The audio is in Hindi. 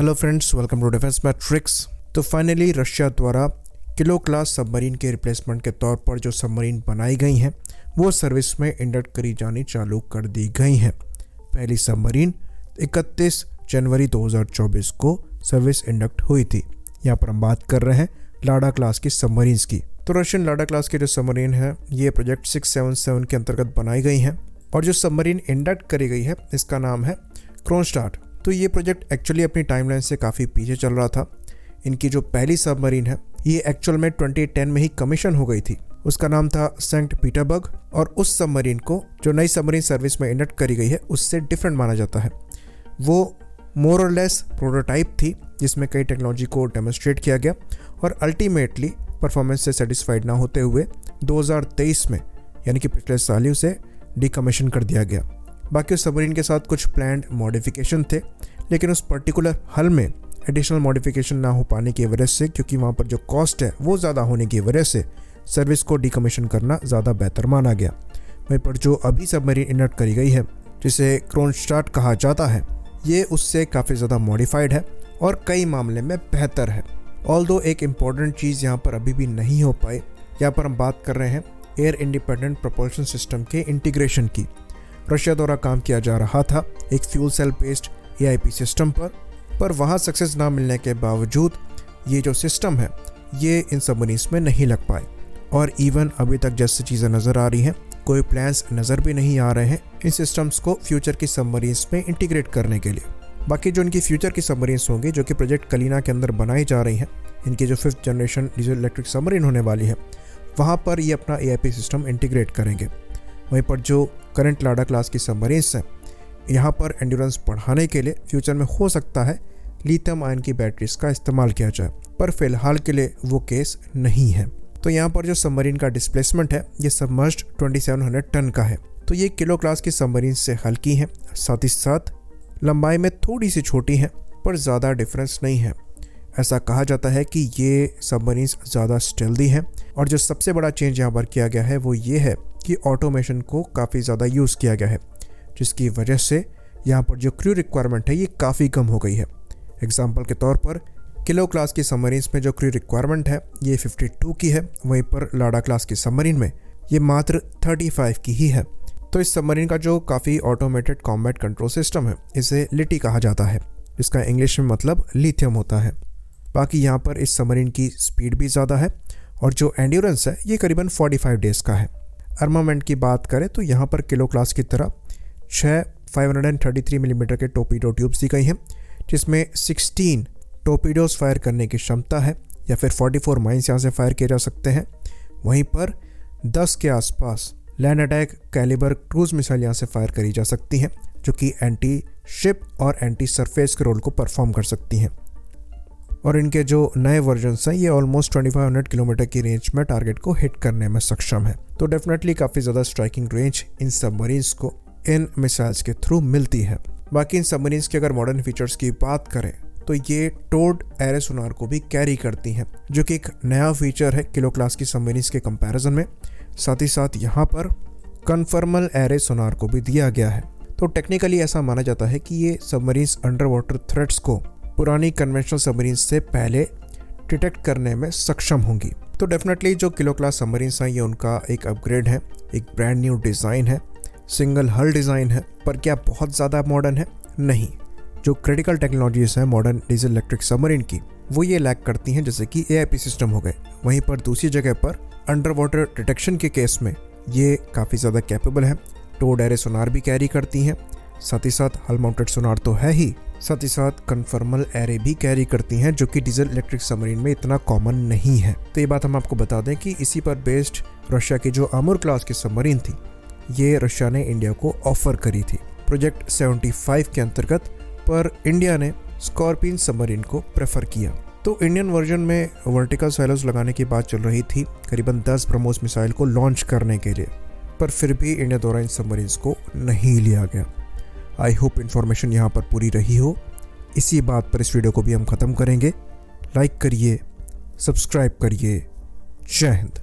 Hello friends, welcome to Defence Matrix. तो फाइनली रशिया द्वारा किलो क्लास सबमरीन के रिप्लेसमेंट के तौर पर जो सबमरीन बनाई गई हैं वो सर्विस में इंडक्ट करी जानी चालू कर दी गई हैं। पहली सबमरीन 31 जनवरी 2024 को सर्विस इंडक्ट हुई थी। यहाँ पर हम बात कर रहे हैं लाडा क्लास की सबमरीन्स की। तो रशियन लाडा क्लास की जो सबमरीन है ये प्रोजेक्ट 677 के अंतर्गत बनाई गई हैं और जो सबमरीन इंडक्ट करी गई है इसका नाम है क्रोनस्टार्ट। तो ये प्रोजेक्ट एक्चुअली अपनी टाइमलाइन से काफ़ी पीछे चल रहा था। इनकी जो पहली सबमरीन है ये एक्चुअल में 2010 में ही कमीशन हो गई थी। उसका नाम था सेंट पीटरबर्ग और उस सबमरीन को जो नई सबमरीन सर्विस में इंडक्ट करी गई है उससे डिफरेंट माना जाता है। वो मोर और लेस प्रोटोटाइप थी जिसमें कई टेक्नोलॉजी को डेमोन्स्ट्रेट किया गया और अल्टीमेटली परफॉर्मेंस से सेटिस्फाइड ना होते हुए 2023 में यानी कि पिछले साल ही उसे डिकमीशन कर दिया गया। बाकी उस सबमरीन के साथ कुछ प्लान्ड मॉडिफिकेशन थे, लेकिन उस पर्टिकुलर हल में एडिशनल मॉडिफिकेशन ना हो पाने की वजह से, क्योंकि वहाँ पर जो कॉस्ट है वो ज़्यादा होने की वजह से सर्विस को डिकमीशन करना ज़्यादा बेहतर माना गया। वहीं पर जो अभी सबमरीन इंडक्ट करी गई है जिसे क्रोनस्टार्ट कहा जाता है ये उससे काफ़ी ज़्यादा मॉडिफाइड है और कई मामले में बेहतर है। ऑल्दो एक इम्पॉर्टेंट चीज़ यहाँ पर अभी भी नहीं हो पाई। यहाँ पर हम बात कर रहे हैं एयर इंडिपेंडेंट प्रपोल्शन सिस्टम के इंटीग्रेशन की। रशिया द्वारा काम किया जा रहा था एक fuel cell based AIP system पर वहाँ सक्सेस ना मिलने के बावजूद ये जो सिस्टम है ये इन सबमरीन्स में नहीं लग पाए और इवन अभी तक जैसी चीज़ें नज़र आ रही हैं कोई प्लान्स नज़र भी नहीं आ रहे हैं इन सिस्टम्स को फ्यूचर की सबमरीन्स में इंटीग्रेट करने के लिए। बाकी जो इनकी फ्यूचर की सबमरीन्स होंगी जो कि प्रोजेक्ट कलीना के अंदर बनाई जा रही हैं, इनकी जो 5th generation diesel electric submarine होने वाली है वहाँ पर ये अपना AIP सिस्टम इंटीग्रेट करेंगे। वहीं पर जो करंट लाडा क्लास की सबमरीन्स हैं यहाँ पर एंड्योरेंस बढ़ाने के लिए फ्यूचर में हो सकता है लिथियम आयन की बैटरीज का इस्तेमाल किया जाए, पर फिलहाल के लिए वो केस नहीं है। तो यहाँ पर जो सबमरीन का डिस्प्लेसमेंट है ये सबमर्ज्ड 2700 टन का है। तो ये किलो क्लास की सबमरीन से हल्की हैं, साथ ही साथ लंबाई में थोड़ी सी छोटी हैं, पर ज़्यादा डिफरेंस नहीं है। ऐसा कहा जाता है कि ये सबमरीन्स ज़्यादा स्टेल्दी हैं और जो सबसे बड़ा चेंज यहाँ पर किया गया है वो ये है कि ऑटोमेशन को काफ़ी ज़्यादा यूज़ किया गया है, जिसकी वजह से यहाँ पर जो क्रू रिक्वायरमेंट है ये काफ़ी कम हो गई है। एग्जाम्पल के तौर पर किलो क्लास की सबमरीन्स में जो क्रू रिक्वायरमेंट है ये 52 की है, वहीं पर लाडा क्लास की सबमरीन में ये मात्र 35 की ही है। तो इस सबमरीन का जो काफ़ी ऑटोमेटेड कॉम्बैट कंट्रोल सिस्टम है इसे लिटी कहा जाता है, जिसका इंग्लिश में मतलब लिथियम होता है। बाकी यहाँ पर इस सबमरीन की स्पीड भी ज़्यादा है और जो एंड्योरेंस है ये करीबन 45 डेज़ का है। आर्मामेंट की बात करें तो यहाँ पर किलो क्लास की तरह 6 533 मिलीमीटर के टोर्पीडो ट्यूब्स दी गई हैं, जिसमें 16 टोर्पीडोज फायर करने की क्षमता है या फिर 44 माइन्स यहाँ से फायर किए जा सकते हैं। वहीं पर 10 के आसपास land attack Calibr cruise missile यहाँ से फायर करी जा सकती हैं, जो कि एंटी शिप और एंटी सरफेस के रोल को परफॉर्म कर सकती हैं। और इनके जो नए वर्जन्स हैं ये ऑलमोस्ट 2500 किलोमीटर की रेंज में टारगेट को हिट करने में सक्षम है। तो डेफिनेटली काफ़ी ज़्यादा स्ट्राइकिंग रेंज इन सबमरीन्स को इन मिसाइल्स के थ्रू मिलती है। बाकी इन सबमरीन्स के अगर मॉडर्न फीचर्स की बात करें तो ये टोर्ड एरे सोनार को भी कैरी करती हैं, जो कि एक नया फीचर है किलो क्लास की सबमरीन्स के कंपैरिजन में। साथ ही साथ यहाँ पर कन्फर्मल एरे सोनार को भी दिया गया है। तो टेक्निकली ऐसा माना जाता है कि ये सबमरीन्स अंडर वाटर थ्रेट्स को पुरानी कन्वेंशनल सबमरीन्स से पहले डिटेक्ट करने में सक्षम होंगी। तो डेफिनेटली जो किलो क्लास सबमरीन्स हैं ये उनका एक अपग्रेड है, एक ब्रांड न्यू डिज़ाइन है, सिंगल हल डिज़ाइन है, पर क्या बहुत ज़्यादा मॉडर्न है? नहीं। जो क्रिटिकल टेक्नोलॉजीज हैं मॉडर्न डीजल इलेक्ट्रिक सबमरीन की वो ये लैक करती हैं, जैसे कि AIP सिस्टम हो गए। वहीं पर दूसरी जगह पर अंडर वाटर डिटेक्शन के केस में ये काफ़ी ज़्यादा कैपेबल है। टोर्ड एरे सोनार भी कैरी करती हैं, साथ ही साथ हल माउंटेड सोनार तो है ही, साथ ही साथ कन्फर्मल एरे भी कैरी करती हैं, जो कि डीजल इलेक्ट्रिक सबमरीन में इतना कॉमन नहीं है। तो ये बात हम आपको बता दें कि इसी पर बेस्ड रशिया की जो अमूर क्लास की सबमरीन थी ये रशिया ने इंडिया को ऑफर करी थी प्रोजेक्ट 75 के अंतर्गत, पर इंडिया ने स्कॉर्पियन सबमरीन को प्रेफर किया। तो इंडियन वर्जन में वर्टिकल साइलोज लगाने की बात चल रही थी करीबन 10 ब्रह्मोस मिसाइल को लॉन्च करने के लिए, पर फिर भी इंडिया द्वारा इन सबमरीन्स को नहीं लिया गया। आई होप इन्फॉर्मेशन यहाँ पर पूरी रही हो। इसी बात पर इस वीडियो को भी हम ख़त्म करेंगे। लाइक करिए, सब्सक्राइब करिए। जय हिंद।